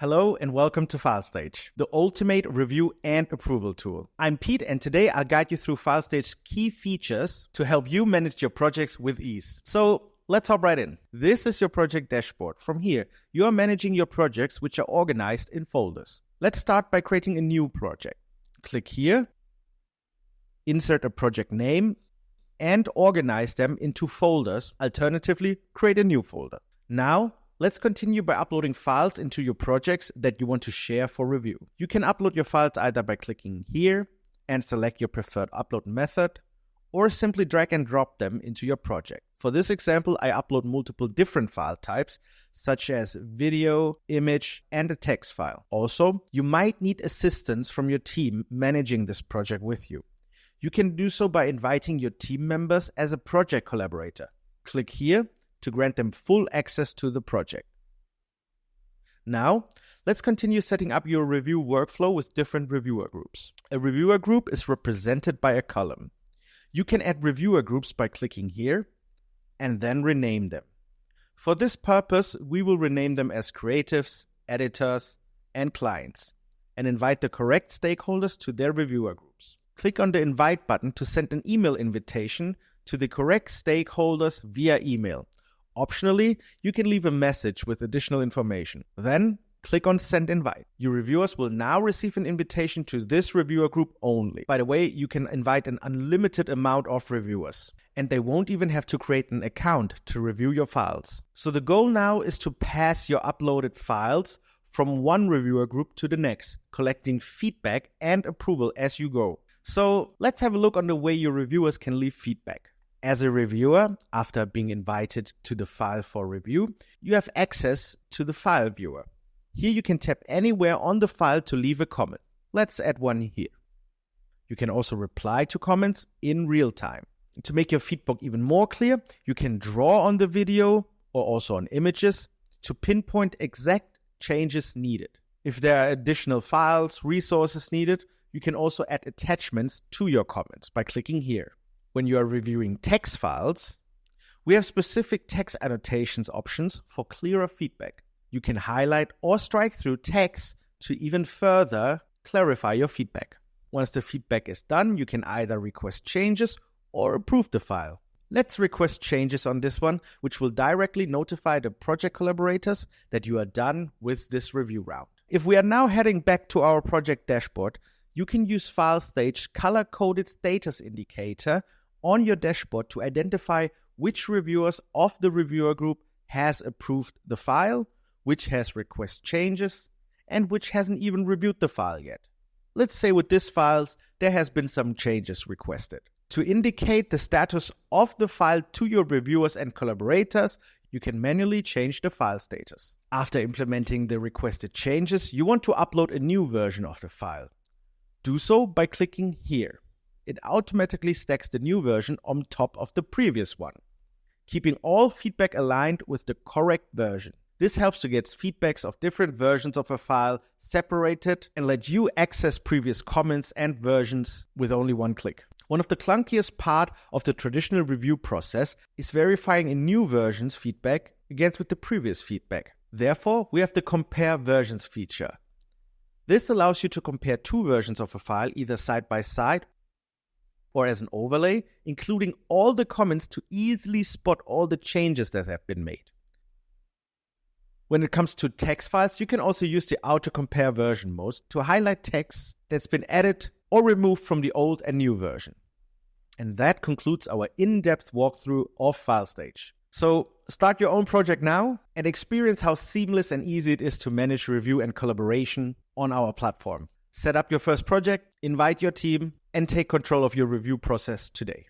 Hello and welcome to Filestage, the ultimate review and approval tool. I'm Pete and today I'll guide you through Filestage's key features to help you manage your projects with ease. So let's hop right in. This is your project dashboard. From here, you are managing your projects which are organized in folders. Let's start by creating a new project. Click here, insert a project name and organize them into folders. Alternatively, create a new folder. Now, let's continue by uploading files into your projects that you want to share for review. You can upload your files either by clicking here and select your preferred upload method, or simply drag and drop them into your project. For this example, I upload multiple different file types, such as video, image, and a text file. Also, you might need assistance from your team managing this project with you. You can do so by inviting your team members as a project collaborator. Click here to grant them full access to the project. Now, let's continue setting up your review workflow with different reviewer groups. A reviewer group is represented by a column. You can add reviewer groups by clicking here and then rename them. For this purpose, we will rename them as creatives, editors, and clients, and invite the correct stakeholders to their reviewer groups. Click on the invite button to send an email invitation to the correct stakeholders via email. Optionally, you can leave a message with additional information. Then, click on Send Invite. Your reviewers will now receive an invitation to this reviewer group only. By the way, you can invite an unlimited amount of reviewers, and they won't even have to create an account to review your files. So the goal now is to pass your uploaded files from one reviewer group to the next, collecting feedback and approval as you go. So let's have a look on the way your reviewers can leave feedback. As a reviewer, after being invited to the file for review, you have access to the file viewer. Here you can tap anywhere on the file to leave a comment. Let's add one here. You can also reply to comments in real time. To make your feedback even more clear, you can draw on the video or also on images to pinpoint exact changes needed. If there are additional files, resources needed, you can also add attachments to your comments by clicking here. When you are reviewing text files, we have specific text annotations options for clearer feedback. You can highlight or strike through text to even further clarify your feedback. Once the feedback is done, you can either request changes or approve the file. Let's request changes on this one, which will directly notify the project collaborators that you are done with this review round. If we are now heading back to our project dashboard, you can use Filestage color-coded status indicator on your dashboard to identify which reviewers of the reviewer group has approved the file, which has requested changes, and which hasn't even reviewed the file yet. Let's say with this files, there has been some changes requested. To indicate the status of the file to your reviewers and collaborators, you can manually change the file status. After implementing the requested changes, you want to upload a new version of the file. Do so by clicking here. It automatically stacks the new version on top of the previous one, keeping all feedback aligned with the correct version. This helps to get feedbacks of different versions of a file separated and let you access previous comments and versions with only one click. One of the clunkiest part of the traditional review process is verifying a new version's feedback against with the previous feedback. Therefore, we have the Compare Versions feature. This allows you to compare two versions of a file either side by side or as an overlay, including all the comments to easily spot all the changes that have been made. When it comes to text files, you can also use the Auto Compare Version mode to highlight text that's been added or removed from the old and new version. And that concludes our in-depth walkthrough of Filestage. So start your own project now and experience how seamless and easy it is to manage review and collaboration on our platform. Set up your first project, invite your team, and take control of your review process today.